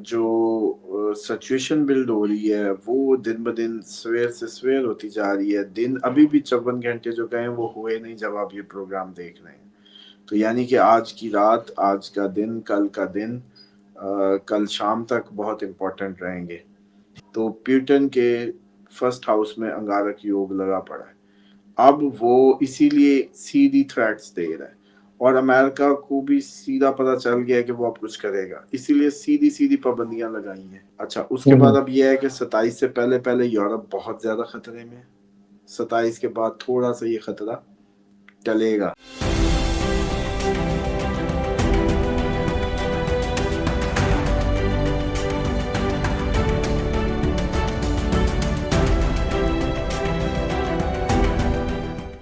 جو situation blood ہو رہی ہے وہ دن بہ دن سویر سے سویر ہوتی جا رہی ہے. دن ابھی بھی 54 گھنٹے جو گئے وہ ہوئے نہیں جب آپ یہ پروگرام دیکھ رہے ہیں. تو یعنی کہ آج کی رات، آج کا دن، کل کا دن، کل شام تک بہت امپورٹنٹ رہیں گے. تو پیوٹن کے فرسٹ ہاؤس میں انگارک یوگ لگا پڑا ہے. اب وہ اسی لیے سیدھی تھریٹس دے رہا ہے، اور امریکہ کو بھی سیدھا پتہ چل گیا کہ وہ اب کچھ کرے گا، اسی لیے سیدھی سیدھی پابندیاں لگائی ہیں. اچھا، اس کے بعد اب یہ ہے کہ 27 سے پہلے پہلے یورپ بہت زیادہ خطرے میں ہے. 27 کے بعد تھوڑا سا یہ خطرہ ٹلے گا.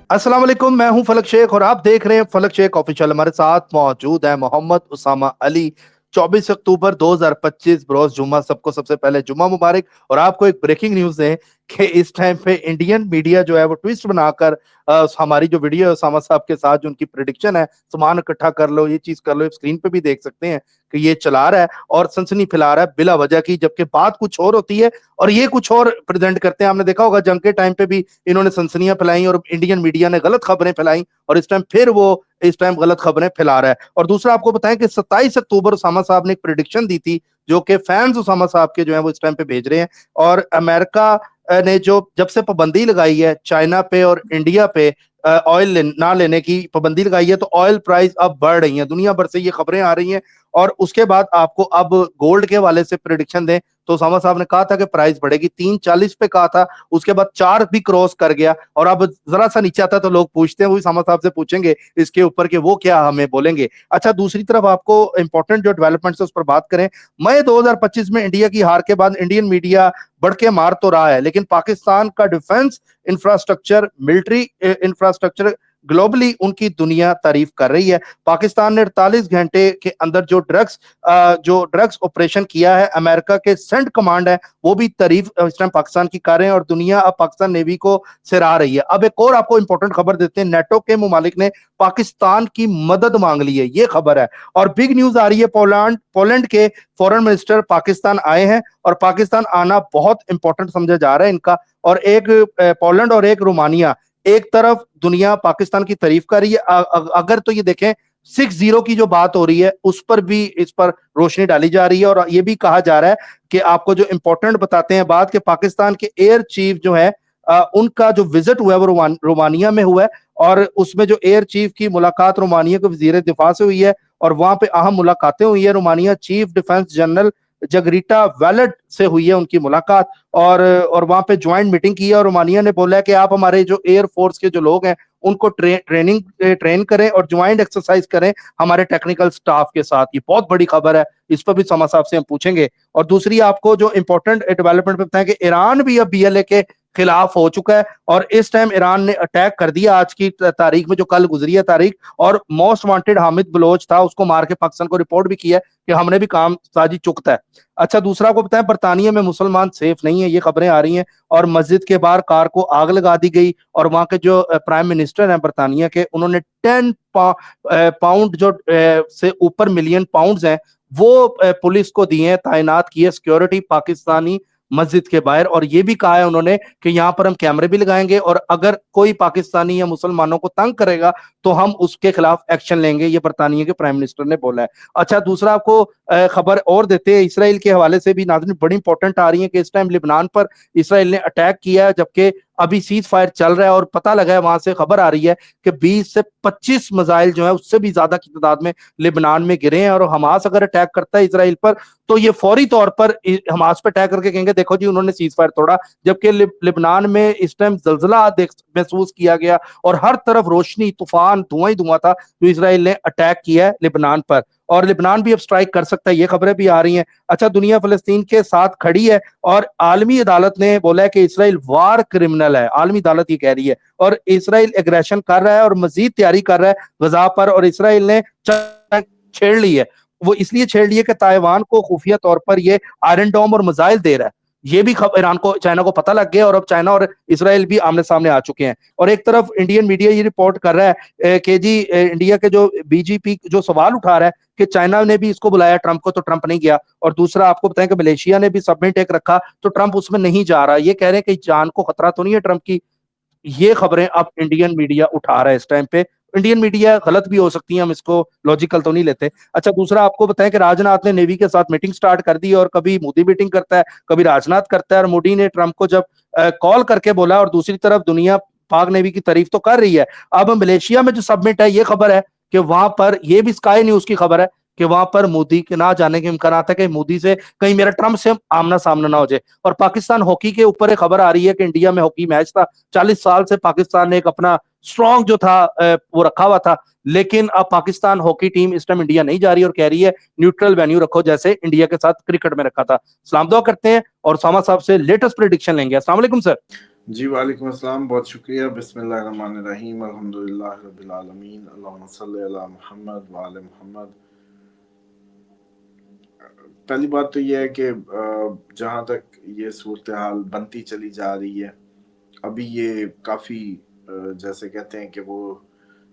السلام علیکم، میں ہوں فلک شیخ اور آپ دیکھ رہے ہیں فلک شیخ آفیشیل. ہمارے ساتھ موجود ہے محمد اسامہ علی. 24 اکتوبر 2025 بروز جمعہ. سب کو سب سے پہلے جمعہ مبارک. اور آپ کو ایک بریکنگ نیوز ہے کہ اس ٹائم پہ انڈین میڈیا جو ہے وہ ٹویسٹ بنا کر ہماری جو ویڈیو ہے اسامہ صاحب کے ساتھ جو ان کی پریڈکشن ہے، سامان اکٹھا کر لو، یہ چیز کر لو، اسکرین پہ بھی دیکھ سکتے ہیں کہ یہ چلا رہا ہے اور سنسنی پھیلا رہا ہے بلا وجہ کی، جبکہ بات کچھ اور ہوتی ہے اور یہ کچھ اور پریزنٹ کرتے ہیں. آپ نے دیکھا ہوگا جنگ کے ٹائم پہ بھی انہوں نے سنسنیاں پھیلائیں اور انڈین میڈیا نے غلط خبریں پھیلائیں، اور اس ٹائم پھر وہ اس ٹائم غلط خبریں پھیلا رہا ہے. اور دوسرا آپ کو بتائیں کہ 27 اکتوبر اسامہ صاحب نے ایک پریڈکشن دی تھی جو کہ فینز اسامہ صاحب کے جو ہیں وہ اس ٹائم پہ بھیج رہے ہیں. اور امریکہ نے جو جب سے پابندی لگائی ہے چائنا پہ اور انڈیا پہ آئل نہ لینے کی پابندی لگائی ہے، تو آئل پرائز اب بڑھ رہی ہیں، دنیا بھر سے یہ خبریں آ رہی ہیں. اور اس کے بعد آپ کو اب گولڈ کے حوالے سے پریڈکشن دیں تو اسامہ صاحب نے کہا تھا کہ پرائز بڑھے گی، 340 پہ کہا تھا، اس کے بعد 4 بھی کراس کر گیا. اور اب ذرا سا نیچے آتا تو لوگ پوچھتے ہیں، وہی اسامہ صاحب سے پوچھیں گے اس کے اوپر کہ وہ کیا ہمیں بولیں گے. اچھا، دوسری طرف آپ کو امپورٹنٹ جو ڈیولپمنٹس اس پر بات کریں. مئی 2025 میں انڈیا کی ہار کے بعد انڈین میڈیا بڑھ کے مار تو رہا ہے، لیکن پاکستان کا defence infrastructure, military infrastructure globally in کی دنیا تعریف کر رہی ہے. پاکستان نے 48 گھنٹے کے اندر جو ڈرگز آپریشن کیا ہے، امریکہ کے سینٹ کمانڈ ہے وہ بھی تعریف اس ٹائم پاکستان کی کر رہے ہیں، اور دنیا اب پاکستان نیوی کو سراہ رہی ہے. اب ایک اور آپ کو امپورٹنٹ خبر دیتے ہیں، نیٹو کے ممالک نے پاکستان کی مدد مانگ لی ہے، یہ خبر ہے. اور بگ نیوز آ رہی ہے، پولینڈ کے فورن منسٹر پاکستان آئے ہیں، اور پاکستان آنا بہت امپورٹنٹ سمجھا جا رہا ہے ان کا. اور ایک پولینڈ اور ایک رومانیہ، ایک طرف دنیا پاکستان کی تعریف کر رہی ہے، اگر تو یہ دیکھیں 6-0 کی جو بات ہو رہی ہے اس پر بھی اس پر روشنی ڈالی جا رہی ہے. اور یہ بھی کہا جا رہا ہے کہ آپ کو جو امپورٹنٹ بتاتے ہیں بات، کہ پاکستان کے ایئر چیف جو ہے ان کا جو وزٹ ہوا ہے وہ رومانیہ میں ہوا ہے، اور اس میں جو ایئر چیف کی ملاقات رومانیہ کے وزیر دفاع سے ہوئی ہے، اور وہاں پہ اہم ملاقاتیں ہوئی ہیں. Romania chief defence general Gheorghita Vlad سے ہوئی ہے ان کی ملاقات، اور وہاں پہ جوائنٹ میٹنگ کی ہے. اور رومانیہ نے بولا ہے کہ آپ ہمارے جو ایئر فورس کے جو لوگ ہیں ان کو ٹرین کریں اور جوائنٹ ایکسرسائز کریں ہمارے ٹیکنیکل سٹاف کے ساتھ. یہ بہت بڑی خبر ہے، اس پر بھی سما صاحب سے ہم پوچھیں گے. اور دوسری آپ کو جو امپورٹنٹ ڈیولپمنٹ پہ بتائیں کہ ایران بھی اب BLA کے خلاف ہو چکا ہے، اور اس ٹائم ایران نے اٹیک کر دیا آج کی تاریخ میں، جو کل گزری ہے تاریخ، اور موسٹ وانٹڈ حامد بلوچ تھا، اس کو مار کے پاکستان کو رپورٹ بھی کیا ہے کہ ہم نے بھی کام سازی چکتا ہے. اچھا، دوسرا کو بتائیں برطانیہ میں مسلمان سیف نہیں ہے، یہ خبریں آ رہی ہیں، اور مسجد کے باہر کار کو آگ لگا دی گئی. اور وہاں کے جو پرائم منسٹر ہیں برطانیہ کے، انہوں نے 10 پاؤنڈ جو سے اوپر ملین پاؤنڈز ہیں وہ پولیس کو دیے ہیں، تعینات کی ہے سیکیورٹی پاکستانی مسجد کے باہر. اور یہ بھی کہا ہے انہوں نے کہ یہاں پر ہم کیمرے بھی لگائیں گے، اور اگر کوئی پاکستانی یا مسلمانوں کو تنگ کرے گا تو ہم اس کے خلاف ایکشن لیں گے، یہ برطانیہ کے پرائم منسٹر نے بولا ہے. اچھا، دوسرا آپ کو خبر اور دیتے ہیں اسرائیل کے حوالے سے بھی، ناظرین بڑی امپورٹنٹ آ رہی ہے، کہ اس ٹائم لبنان پر اسرائیل نے اٹیک کیا ہے، جبکہ ابھی سیز فائر چل رہا ہے، اور پتہ لگا ہے وہاں سے خبر آ رہی ہے کہ 20 سے 25 میزائل جو ہیں اس سے بھی زیادہ کی تعداد میں لبنان میں گرے ہیں. اور حماس اگر اٹیک کرتا ہے اسرائیل پر تو یہ فوری طور پر حماس پہ اٹیک کر کے کہیں گے دیکھو جی انہوں نے سیز فائر توڑا. جبکہ لبنان میں اس ٹائم زلزلہ محسوس کیا گیا، اور ہر طرف روشنی، طوفان، دھواں ہی دھواں تھا جو اسرائیل نے اٹیک کیا ہے لبنان پر، اور لبنان بھی اب سٹرائک کر سکتا ہے، یہ خبریں بھی آ رہی ہیں. اچھا، دنیا فلسطین کے ساتھ کھڑی ہے، اور عالمی عدالت نے بولا ہے کہ اسرائیل وار کرمنل ہے، عالمی عدالت یہ کہہ رہی ہے، اور اسرائیل ایگریشن کر رہا ہے اور مزید تیاری کر رہا ہے غزہ پر. اور اسرائیل نے چھیڑ لی ہے، وہ اس لیے چھیڑ لی ہے کہ تائیوان کو خفیہ طور پر یہ آئرن ڈوم اور میزائل دے رہا ہے. یہ بھی ایران کو چائنا کو پتہ لگ گیا اور اب چائنا اور اسرائیل بھی آمنے سامنے آ چکے ہیں. اور ایک طرف انڈین میڈیا یہ رپورٹ کر رہا ہے کہ جی انڈیا کے جو بی جے پی جو سوال اٹھا رہا ہے کہ چائنا نے بھی اس کو بلایا ٹرمپ کو تو ٹرمپ نہیں گیا, اور دوسرا آپ کو بتائیں کہ ملیشیا نے بھی سبمٹ ایک رکھا تو ٹرمپ اس میں نہیں جا رہا. یہ کہہ رہے ہیں کہ جان کو خطرہ تو نہیں ہے ٹرمپ کی. یہ خبریں اب انڈین میڈیا اٹھا رہا ہے اس ٹائم پہ. انڈین میڈیا غلط بھی ہو سکتی ہیں, ہم اس کو لاجیکل تو نہیں لیتے. اچھا دوسرا آپ کو بتائیں کہ راجناتھ نے نیوی کے ساتھ میٹنگ سٹارٹ کر دی, اور کبھی مودی میٹنگ کرتا ہے کبھی راجناتھ کرتا ہے, اور مودی نے ٹرمپ کو جب کال کر کے بولا, اور دوسری طرف دنیا پاک نیوی کی تعریف تو کر رہی ہے. اب ملیشیا میں جو سبمٹ ہے یہ خبر ہے کہ وہاں پر, یہ بھی اسکائی نیوز کی خبر ہے کہ وہاں پر مودی کے نہ جانے کے امکانات ہے کہ مودی سے کہیں میرا ٹرمپ سے آمنا سامنا نہ ہو جائے. اور پاکستان ہاکی کے اوپر ایک خبر آ رہی ہے کہ انڈیا میں ہاکی میچ تھا, 40 سال سے پاکستان نے ایک اپنا اسٹرانگ جو تھا وہ رکھا ہوا تھا, لیکن اب پاکستان ہاکی ٹیم اس ٹائم انڈیا نہیں جا رہی اور کہہ رہی ہے نیوٹرل وینیو رکھو جیسے انڈیا کے ساتھ کرکٹ میں رکھا تھا. سلام دعا کرتے ہیں اور اسامہ صاحب سے لیٹسٹ پریڈکشن لیں گے. السلام علیکم سر. جی وعلیکم السلام, بہت شکریہ. بسم اللہ الرحمن الرحیم, الحمدللہ رب العالمین, اللہم صلی علی محمد وعلی محمد. پہلی بات تو یہ ہے کہ جہاں تک یہ صورتحال بنتی چلی جا رہی ہے, ابھی یہ کافی جیسے کہتے ہیں کہ وہ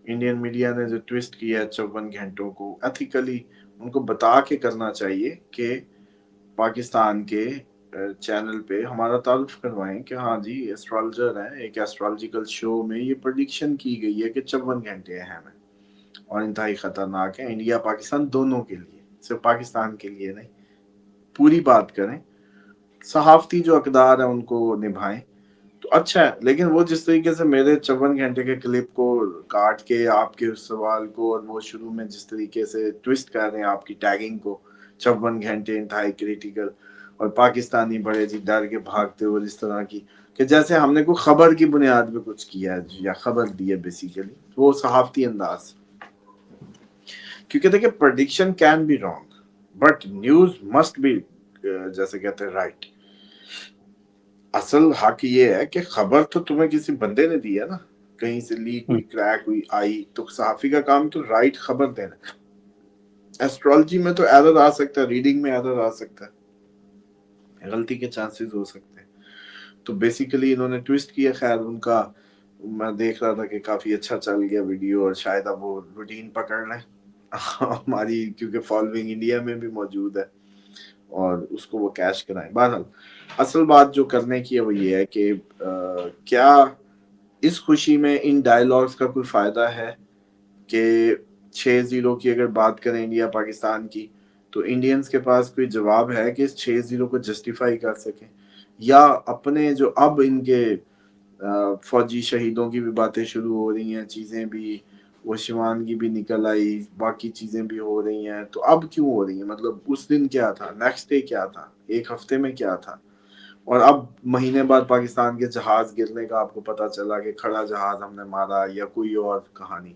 انڈین میڈیا نے جو ٹویسٹ کیا ہے 54 گھنٹوں کو, ایتھیکلی ان کو بتا کے کرنا چاہیے کہ پاکستان کے چینل پہ ہمارا تعارف کروائیں کہ ہاں جی ایسٹرالوجر ہیں, ایک ایسٹرالوجیکل شو میں یہ پریڈکشن کی گئی ہے کہ 54 گھنٹے اہم ہیں اور انتہائی خطرناک ہیں انڈیا پاکستان دونوں کے لیے, صرف پاکستان کے لیے نہیں. پوری بات کریں, صحافتی جو اقدار ہیں ان کو نبھائیں تو اچھا ہے. لیکن وہ جس طریقے سے میرے 54 گھنٹے کے کلپ کو کاٹ کے آپ کے اس سوال کو, اور وہ شروع میں جس طریقے سے ٹویسٹ کر رہے ہیں آپ کی ٹیگنگ کو 54 گھنٹے انتہائی کریٹیکل, اور پاکستانی بڑے جی ڈر کے بھاگتے ہوئے اس طرح کی کہ جیسے ہم نے کوئی خبر کی بنیاد پہ کچھ کیا ہے یا خبر دی ہے بیسیکلی, وہ صحافتی انداز. کیونکہ دیکھیں prediction can be wrong but news must be جیسے کہتے ہیں رائٹ. اصل حق یہ ہے کہ خبر تو تمہیں کسی بندے نے دی ہے نا, کہیں سے لیک ہوئی, کریک ہوئی, آئی, تو صحافی کا کام تو رائٹ خبر دینا. ایسٹرالوجی میں تو ایرر آ سکتا ہے, ریڈنگ میں ایرر آ سکتا ہے, غلطی کے چانسز ہو سکتے ہیں. تو بیسیکلی انہوں نے ٹویسٹ کیا. خیر ان کا میں دیکھ رہا تھا کہ کافی اچھا چل گیا ویڈیو, اور شاید اب وہ روٹین پکڑ لیں ہماری, کیونکہ فالوئنگ انڈیا میں بھی موجود ہے, اور اس کو وہ کیش کرائیں. بہرحال اصل بات جو کرنے کی ہے وہ یہ ہے کہ کیا اس خوشی میں ان ڈائیلاگز کا کوئی فائدہ ہے کہ 6-0 کی اگر بات کریں انڈیا پاکستان کی, تو انڈینز کے پاس کوئی جواب ہے کہ اس 6-0 کو جسٹیفائی کر سکیں, یا اپنے جو اب ان کے فوجی شہیدوں کی بھی باتیں شروع ہو رہی ہیں, چیزیں بھی وہ شیوان کی بھی نکل آئی, باقی چیزیں بھی ہو رہی ہیں, تو اب کیوں ہو رہی ہیں؟ مطلب اس دن کیا تھا, نیکسٹ ڈے کیا تھا, ایک ہفتے میں کیا تھا, اور اب مہینے بعد پاکستان کے جہاز گرنے کا آپ کو پتا چلا کہ کھڑا جہاز ہم نے مارا, یا کوئی اور کہانی.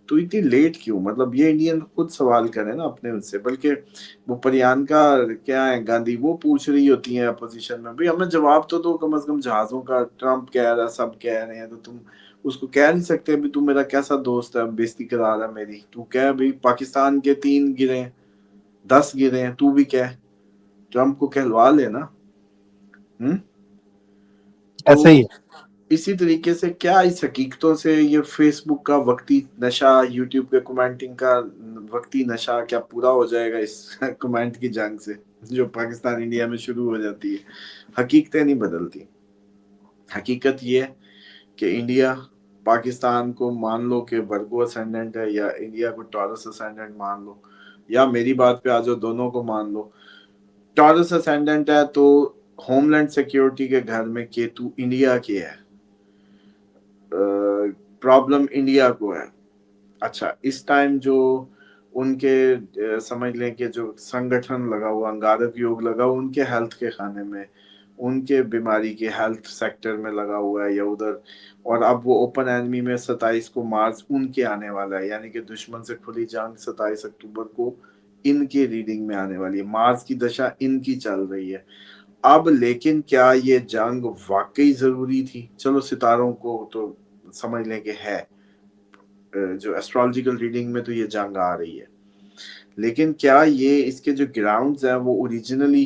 تو اتنی لیٹ کیوں؟ مطلب یہ انڈین خود سوال کریں نا اپنے ان سے. بلکہ وہ پریانکا کیا ہے گاندھی, وہ پوچھ رہی ہوتی ہیں اپوزیشن میں, بھئی ہمیں جواب تو دو کم از کم جہازوں کا. ٹرمپ کہہ رہا ہے, سب کہہ رہے ہیں, تو تم اس کو کہہ نہیں سکتے بھی تو میرا کیسا دوست ہے, بےزتی کرا رہا ہے میری, تو کہہ بھئی پاکستان کے 3 گرے, 10 گرے ہیں, تو بھی کہہ, ٹرمپ کو کہلوا لینا. تو ایسے ہی ہے. اسی طریقے سے کیا اس حقیقتوں سے یہ فیس بک کا وقتی نشہ, یوٹیوب کے کمنٹنگ کا وقتی نشہ کیا پورا ہو جائے گا اس کمنٹ کی جنگ سے جو پاکستان انڈیا میں شروع ہو جاتی ہے؟ حقیقتیں نہیں بدلتی. حقیقت یہ ہے کہ انڈیا پاکستان کو مان لو کہ ورگو اسینڈنٹ ہے, یا انڈیا کو ٹورس اسینڈنٹ مان لو, یا میری بات پہ آ جاؤ دونوں کو مان لو. ٹورس اسینڈنٹ ہے تو ہوم لینڈ سیکیورٹی کے گھر میں کیتو انڈیا کے ہے, پرابلم انڈیا کو ہے. اچھا اس ٹائم جو ان کے سمجھ لیں کہ جو سنگٹھن لگا ہوا, انگارک یوگ لگا ہوا ان کے ہیلتھ کے خانے میں, ان کے بیماری کے ہیلتھ سیکٹر میں لگا ہوا ہے, یا ادھر. اور اب وہ اوپن اینمی میں 27 کو مارچ ان کے آنے والا ہے, یعنی کہ دشمن سے کھلی جنگ 27 اکتوبر کو ان کے ریڈنگ میں آنے والی ہے. مارچ کی دشا ان کی چل رہی ہے اب. لیکن کیا یہ جنگ واقعی ضروری تھی؟ چلو ستاروں کو تو سمجھ لیں کہ ہے, جو ایسٹرالوجیکل ریڈنگ میں تو یہ جنگ آ رہی ہے, لیکن کیا یہ اس کے جو گراؤنڈز ہیں وہ اوریجنلی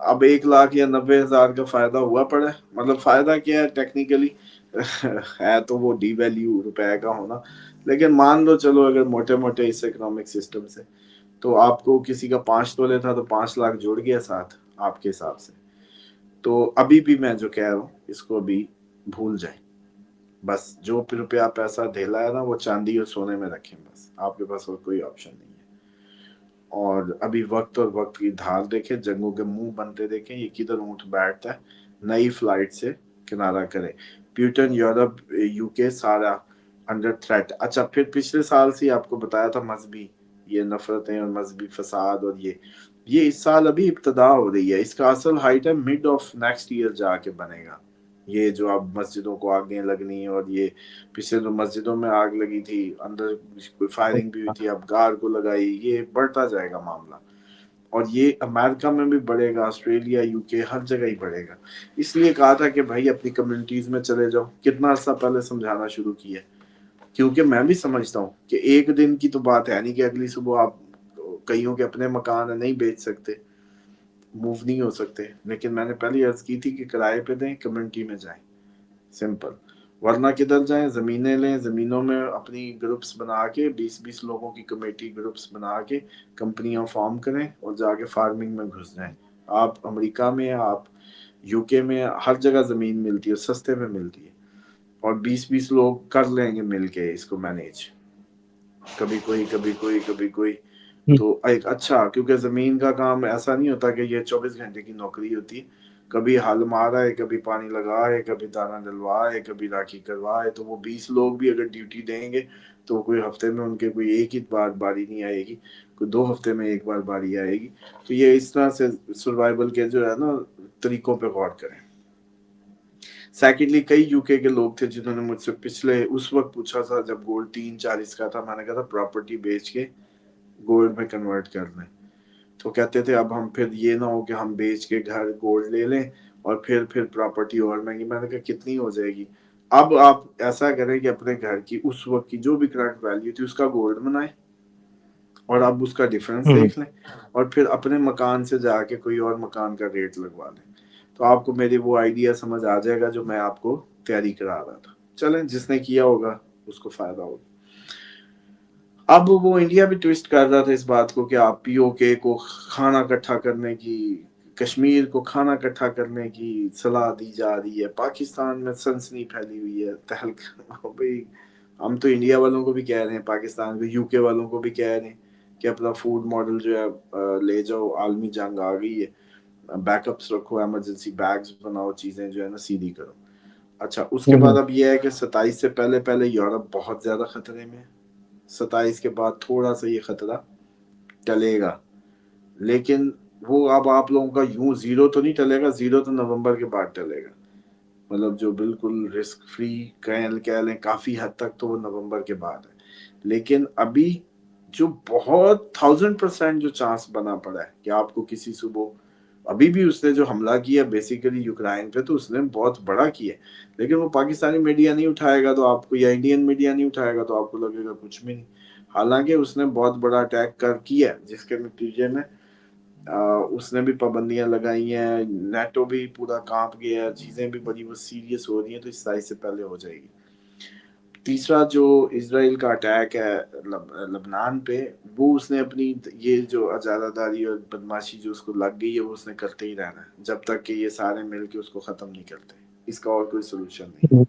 اب 1 لاکھ یا 90,000 کا فائدہ ہوا پڑا ہے. مطلب فائدہ کیا ہے ٹیکنیکلی ہے تو وہ ڈی ویلیو روپے کا ہونا. لیکن مان لو چلو اگر موٹے موٹے اس اکنامک سسٹم سے تو آپ کو کسی کا 5 تولے تھا تو 5 لاکھ جڑ گیا ساتھ آپ کے حساب سے. تو ابھی بھی میں جو کہہ رہا ہوں اس کو ابھی بھول جائیں. بس جو روپیہ پیسہ دھیلا ہے نا وہ چاندی اور سونے میں رکھیں. بس آپ کے پاس اور کوئی آپشن نہیں ہے. اور ابھی وقت اور وقت کی دھار دیکھیں, جنگوں کے منہ بنتے دیکھیں, یہ کدھر اونٹ بیٹھتا ہے. نئی فلائٹ سے کنارہ کرے. پیوٹن, یورپ, یو کے سارا انڈر تھریٹ. اچھا پھر پچھلے سال سے آپ کو بتایا تھا مذہبی یہ نفرتیں اور مذہبی فساد, اور یہ اس سال ابھی ابتدا ہو رہی ہے. اس کا اصل ہائٹ ہے مڈ آف نیکسٹ ایئر جا کے بنے گا. یہ جو اب مسجدوں کو آگیں لگنی, اور یہ پچھلے جو مسجدوں میں آگ لگی تھی, اندر کوئی فائرنگ بھی ہوئی تھی, اب گار کو لگائی, یہ بڑھتا جائے گا معاملہ. اور یہ امریکہ میں بھی بڑھے گا, آسٹریلیا, یو کے, ہر جگہ ہی بڑھے گا. اس لیے کہا تھا کہ بھائی اپنی کمیونٹیز میں چلے جاؤ. کتنا عرصہ پہلے سمجھانا شروع کیا, کیونکہ میں بھی سمجھتا ہوں کہ ایک دن کی تو بات ہے نہیں کہ اگلی صبح آپ کئیوں کے اپنے مکان نہیں بیچ سکتے, موو نہیں ہو سکتے. لیکن میں نے پہلی عرض کی تھی کہ کرائے پہ دیں, کمیونٹی میں جائیں, سمپل. ورنہ کدھر جائیں, زمینیں لیں, زمینوں میں اپنی گروپس بنا کے 20-20 لوگوں کی کمیٹی گروپس بنا کے کمپنیاں فارم کریں اور جا کے فارمنگ میں گھس جائیں. آپ امریکہ میں, آپ یو کے میں, ہر جگہ زمین ملتی ہے, سستے میں ملتی ہے. اور 20-20 لوگ کر لیں گے مل کے اس کو مینیج, کبھی کوئی کبھی کوئی کبھی کوئی. تو ایک اچھا, کیونکہ زمین کا کام ایسا نہیں ہوتا کہ یہ 24 گھنٹے کی نوکری ہوتی ہے. کبھی حل مارا ہے, کبھی پانی لگا ہے, کبھی دانا ڈلوا ہے, کبھی راکھی کروا ہے. تو وہ 20 لوگ بھی اگر ڈیوٹی دیں گے تو کوئی ہفتے میں ان کے کوئی ایک ہی بار باری نہیں آئے گی, کوئی 2 ہفتے میں ایک بار باری آئے گی. تو یہ اس طرح سے سروائیول کے جو ہے نا طریقوں پہ غور کریں. سیکنڈلی, کئی یو کے لوگ تھے جنہوں نے مجھ سے پچھلے اس وقت پوچھا تھا جب گولڈ 340 کا تھا. میں نے کہا تھا پراپرٹی بیچ کے گولڈ میں کنورٹ کر لیں. تو کہتے تھے اب ہم پھر یہ نہ ہو کہ ہم بیچ کے گھر گولڈ لے لیں اور پھر پراپرٹی اور مہنگی. میں نے کہا کتنی ہو جائے گی. اب آپ ایسا کریں کہ اپنے گھر کی اس وقت کی جو بھی کرنٹ ویلیو تھی اس کا گولڈ بنائیں اور اب اس کا ڈیفرنس دیکھ لیں, اور پھر اپنے مکان سے جا کے کوئی اور مکان کا ریٹ لگوا لیں. تو آپ کو میری وہ آئیڈیا سمجھ آ جائے گا جو میں آپ کو تیاری کرا رہا تھا. چلیں, جس نے کیا ہوگا اس کو فائدہ ہوگا. اب وہ انڈیا بھی ٹویسٹ کر رہا تھا اس بات کو کہ آپ پی او کے کو کھانا اکٹھا کرنے کی, کشمیر کو کھانا اکٹھا کرنے کی صلاح دی جا رہی ہے. پاکستان میں سنسنی پھیلی ہوئی ہے, تہلکہ. بھائی ہم تو انڈیا والوں کو بھی کہہ رہے ہیں, پاکستان کو, یو کے والوں کو بھی کہہ رہے ہیں کہ اپنا فوڈ ماڈل جو ہے لے جاؤ, عالمی جنگ آ گئی ہے, بیک اپس رکھو, ایمرجنسی بیگز بناؤ, چیزیں جو ہے نا سیدھی کرو. اچھا اس کے بعد اب یہ ہے کہ 27 سے پہلے یورپ بہت زیادہ خطرے میں ہے. 27 کے بعد تھوڑا سا یہ خطرہ ٹلے گا, لیکن وہ اب آپ لوگوں کا یوں زیرو تو نہیں ٹلے گا. زیرو تو نومبر کے بعد ٹلے گا, مطلب جو بالکل رسک فری کہہ لیں کافی حد تک تو وہ نومبر کے بعد ہے. لیکن ابھی جو بہت 1000% جو چانس بنا پڑا ہے کہ آپ کو کسی صبح, ابھی بھی اس نے جو حملہ کیا بیسیکلی یوکرائن پہ تو اس نے بہت بڑا کیا, لیکن وہ پاکستانی میڈیا نہیں اٹھائے گا تو آپ کو, یا انڈین میڈیا نہیں اٹھائے گا تو آپ کو لگے گا کچھ بھی نہیں. حالانکہ اس نے بہت بڑا اٹیک کیا جس کے نتیجے میں اس نے بھی پابندیاں لگائی ہیں, نیٹو بھی پورا کانپ گیا ہے, چیزیں بھی بڑی وہ سیریس ہو رہی ہیں. تو اس سائز سے پہلے ہو جائے گی. تیسرا جو اسرائیل کا اٹیک ہے لبنان پہ, وہ اس نے اپنی یہ جو اجارہ داری اور بدماشی جو اس کو لگ گئی ہے وہ اس نے کرتے ہی رہنا ہے جب تک کہ یہ سارے مل کے اس کو ختم نہیں کرتے. اس کا اور کوئی سولوشن نہیں.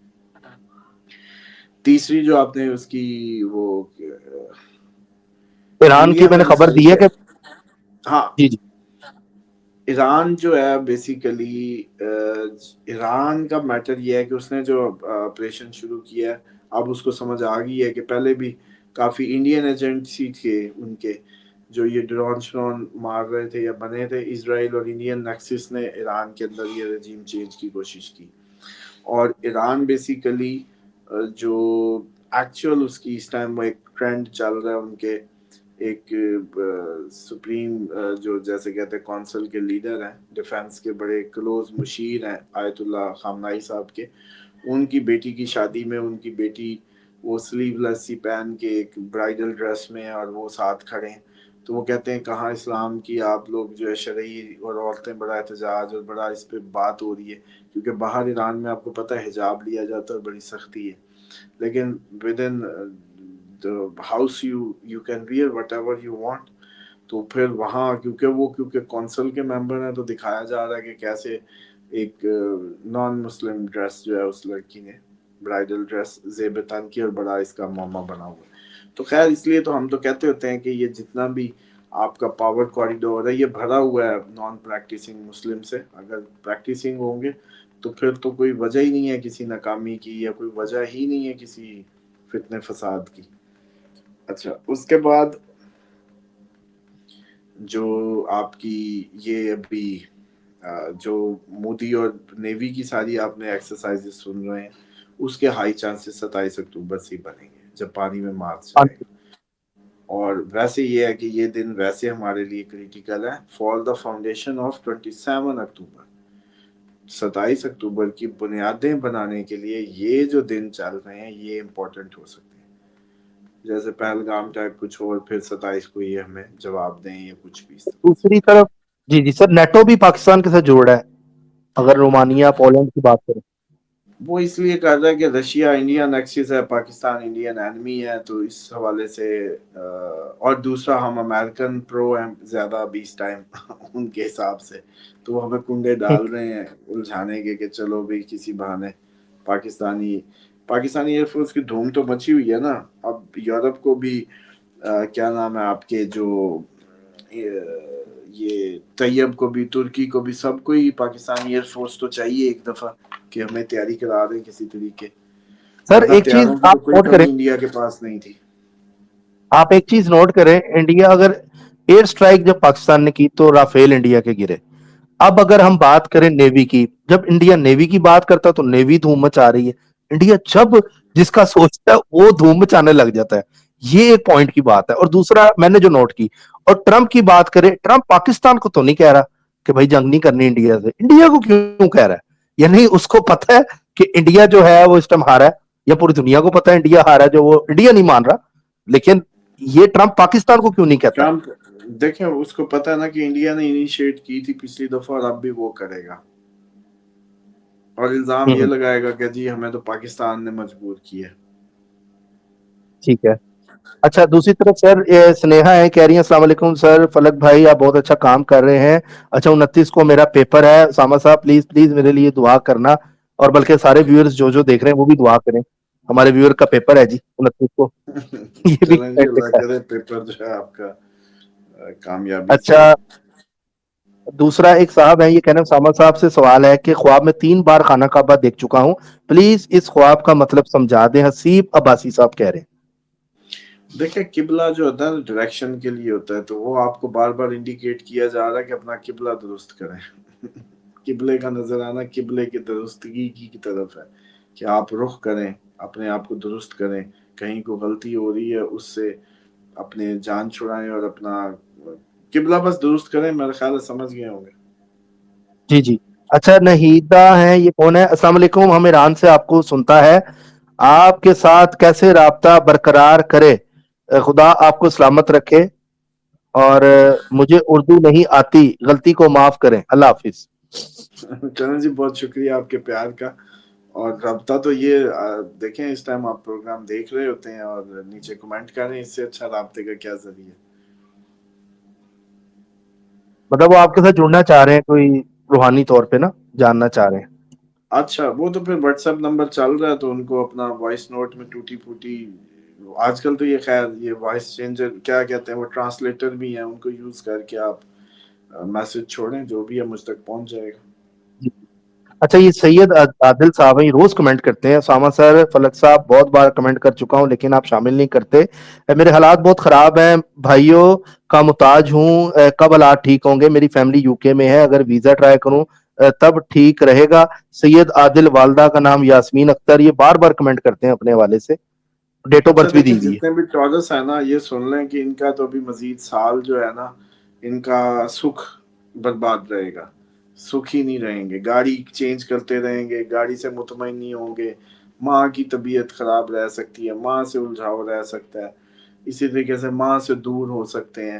تیسری جو آپ نے اس کی وہ ایران کی انڈیا میں نے میں خبر اسرائیل دی ہے کے, کہ ہاں جی جی ایران جو ہے بیسیکلی ایران کا میٹر یہ ہے کہ اس نے جو آپریشن شروع کیا ہے اب اس کو سمجھ آ گئی ہے کہ پہلے بھی کافی انڈین ایجنسی تھے ان کے جو یہ ڈرون مار رہے تھے یا بنے تھے. اسرائیل اور انڈین نیکسس نے ایران کے اندر یہ رجیم چینج کی کوشش کی, اور ایران بیسیکلی جو ایکچوئل اس کی اس ٹائم وہ ایک ٹرینڈ چل رہا ہے ان کے, ایک سپریم جو جیسے کہتے ہیں کونسل کے لیڈر ہیں, ڈیفنس کے بڑے کلوز مشیر ہیں آیت اللہ خامنائی صاحب کے, ان کی بیٹی کی شادی میں ان کی بیٹی وہ سلیو لیس سی پہن کے ایک برائڈل ڈریس میں اور وہ ساتھ کھڑے ہیں. تو وہ کہتے ہیں کہاں اسلام کی آپ لوگ جو ہے شرعی اور عورتیں بڑا احتجاج اور بڑا اس پہ بات ہو رہی ہے، کیونکہ باہر ایران میں آپ کو پتہ ہے حجاب لیا جاتا ہے اور بڑی سختی ہے، لیکن with in the house you can wear whatever you want. تو پھر وہاں کیونکہ کونسل کے ممبر ہیں تو دکھایا جا رہا ہے کہ کیسے ایک نان مسلم ڈریس جو ہے اس لڑکی نے برائڈل ڈریس زیب تن کی اور بڑا اس کا معمہ بنا ہوا ہے. تو خیر اس لیے تو ہم تو کہتے ہوتے ہیں کہ یہ جتنا بھی آپ کا پاور کوریڈور ہے یہ بھرا ہوا ہے نان پریکٹسنگ مسلم سے. اگر پریکٹسنگ ہوں گے تو پھر تو کوئی وجہ ہی نہیں ہے کسی ناکامی کی، یا کوئی وجہ ہی نہیں ہے کسی فتنے فساد کی. اچھا اس کے بعد جو آپ کی یہ ابھی جو مودی اور نیوی کی ساری آپ نے ایکسرسائز سن رہے ہیں، اس کے ہائی چانسز 27 اکتوبر سے ہی بنیں گے جب پانی میں مارچ جائے گا. اور ویسے یہ ہے کہ یہ دن ویسے ہمارے لیے کریٹیکل ہے فار دا فاؤنڈیشن آف 27 اکتوبر. 27 اکتوبر کی بنیادیں بنانے کے لیے یہ جو دن چل رہے ہیں یہ امپورٹنٹ ہو سکتے ہیں. جیسے پہلگام ٹائپ کچھ اور پھر 27 کو یہ ہمیں جواب دیں یا کچھ بھی اس طرح سے. دوسری طرف جی جی سر، نیٹو بھی پاکستان کے ساتھ جوڑ رہا ہے اگر رومانیہ پولینڈ کی بات کریں. وہ اس لیے کر رہا ہے کہ رشیا انڈین ایکسس ہے، پاکستان انڈین اینمی ہے، تو اس حوالے سے اور دوسرا ہم امریکن پرو ہیں زیادہ ابھی اس ٹائم ان کے حساب سے، تو وہ ہمیں کنڈے ڈال رہے ہیں الجھانے کے کہ چلو بھی کسی بہانے پاکستانی ایئر فورس کی دھوم تو مچی ہوئی ہے نا. اب یورپ کو بھی کیا نام ہے آپ کے جو یہ طیب کو بھی ترکی کو بھی سب کو ہی پاکستانی ایئر فورس تو چاہیے ایک دفعہ کہ ہمیں تیاری کرا دیں کسی طریقے. سر ورنہ ایک چیز تیاروں کی آپ تو کوئی نوٹ کریں، کمی انڈیا کے پاس نہیں تھی. آپ ایک چیز نوٹ کریں، انڈیا اگر ایئر سٹرائک جب پاکستان نے کی تو رافیل انڈیا کے گرے. اب اگر ہم بات کریں نیوی کی، جب انڈیا نیوی کی بات کرتا تو نیوی دھوم مچا رہی ہے. انڈیا جب جس کا سوچتا ہے وہ دھوم مچانے لگ جاتا ہے. یہ ایک پوائنٹ کی بات ہے. اور دوسرا میں نے جو نوٹ کی، اور ٹرمپ کی بات کریں، ٹرمپ پاکستان کو تو نہیں کہہ رہا کہ بھائی جنگ نہیں کرنی انڈیا سے. انڈیا کو کیوں کہہ رہا ہے؟ یعنی اس کو پتہ ہے کہ انڈیا جو ہے وہ اس ٹائم ہارا ہے، یا پوری دنیا کو پتہ ہے انڈیا ہارا ہے، جو وہ انڈیا نہیں مان رہا. لیکن یہ ٹرمپ پاکستان کو کیوں نہیں کہتا؟ ٹرمپ دیکھیں اس کو پتا نا کہ انڈیا نے انیشیٹ کی تھی پچھلی دفعہ اور اب بھی وہ کرے گا، اور الزام یہ لگائے گا کہ جی ہمیں تو پاکستان نے مجبور کیا. ٹھیک ہے. اچھا دوسری طرف سر سنیہا ہے، کہہ رہی ہیں السلام علیکم سر فلک بھائی، آپ بہت اچھا کام کر رہے ہیں. اچھا 29 کو میرا پیپر ہے، اسامہ صاحب پلیز پلیز میرے لیے دعا کرنا، اور بلکہ سارے ویورز جو دیکھ رہے ہیں وہ بھی دعا کریں. ہمارے ویور کا پیپر ہے جی 29 کو. یہ بھی چلیں جی اللہ کرے پیپر جو ہے آپ کا کامیابی سے ہو. اچھا دوسرا ایک صاحب ہیں، یہ کہنا اسامہ صاحب سے سوال ہے کہ خواب میں 3 بار خانہ کعبہ دیکھ چکا ہوں، پلیز اس خواب کا مطلب سمجھا دیں. حسیب عباسی صاحب کہہ رہے ہیں. دیکھیں قبلہ جو ہوتا ہے نا ڈائریکشن کے لیے ہوتا ہے، تو وہ آپ کو بار بار انڈیکیٹ کیا جا رہا ہے کہ اپنا قبلہ درست کریں. قبلے کا نظر آنا قبلے کی درستگی کی طرف ہے کہ آپ رخ کریں، اپنے آپ کو درست کریں. کہیں کو غلطی ہو رہی ہے اس سے اپنے جان چھڑائیں اور اپنا قبلہ بس درست کریں. میرا خیال ہے سمجھ گئے ہوں گے. جی جی. اچھا نہیدہ ہیں، یہ کون ہے؟ السلام علیکم، ہم ایران سے آپ کو سنتا ہے، آپ کے ساتھ کیسے رابطہ برقرار کرے؟ خدا آپ کو سلامت رکھے، اور مجھے اردو نہیں آتی، غلطی کو معاف کریں. اللہ حافظ. چلیں جی بہت شکریہ آپ کے پیار کا. اور رابطہ تو یہ دیکھیں اس ٹائم آپ پروگرام دیکھ رہے ہوتے ہیں اور نیچے کمنٹ کریں، اس سے اچھا رابطے کا کیا ذریعہ. مطلب وہ آپ کے ساتھ جڑنا چاہ رہے ہیں کوئی روحانی طور پہ نا، جاننا چاہ رہے ہیں. اچھا وہ تو پھر واٹس ایپ نمبر چل رہا ہے تو ان کو اپنا وائس نوٹ میں ٹوٹی پھوٹی، آج کل تو یہ خیر یہ وائس چینجر کیا کہتے ہیں وہ ٹرانسلیٹر بھی ہیں، ان کو یوز کر کے آپ میسج چھوڑیں، جو بھی ہے مجھ تک پہنچ جائے گا. جی. اچھا یہ سید عادل صاحب ہیں، یہ روز کمنٹ کرتے ہیں. اسامہ سر فلک صاحب بہت بار کمنٹ کر چکا ہوں لیکن آپ شامل نہیں کرتے. میرے حالات بہت خراب ہیں، بھائیوں کا محتاج ہوں، کب حالات ٹھیک ہوں گے؟ میری فیملی یو کے میں ہے، اگر ویزا ٹرائی کروں تب ٹھیک رہے گا. سید عادل، والدہ کا نام یاسمین اختر، یہ بار بار کمنٹ کرتے ہیں اپنے حوالے سے، ڈیٹ آف اچھا برتھ بھی دیکھیں دی ہوئی ہے. جتنے بھی ٹورس ہیں نا یہ سن لیں کہ ان کا تو ابھی مزید سال جو ہے نا ان کا سکھ برباد رہے گا. سکھ ہی نہیں رہیں گے، گاڑی چینج کرتے رہیں گے، گاڑی سے مطمئن نہیں ہوں گے، ماں کی طبیعت خراب رہ سکتی ہے، ماں سے الجھاؤ رہ سکتا ہے، اسی طریقے سے ماں سے دور ہو سکتے ہیں.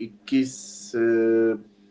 21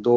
2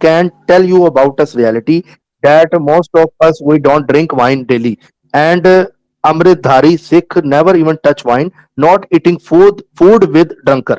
can tell you about us reality that most of us we don't drink wine daily, and Amritdhari Sikh never even touch wine, not eating food with drunker.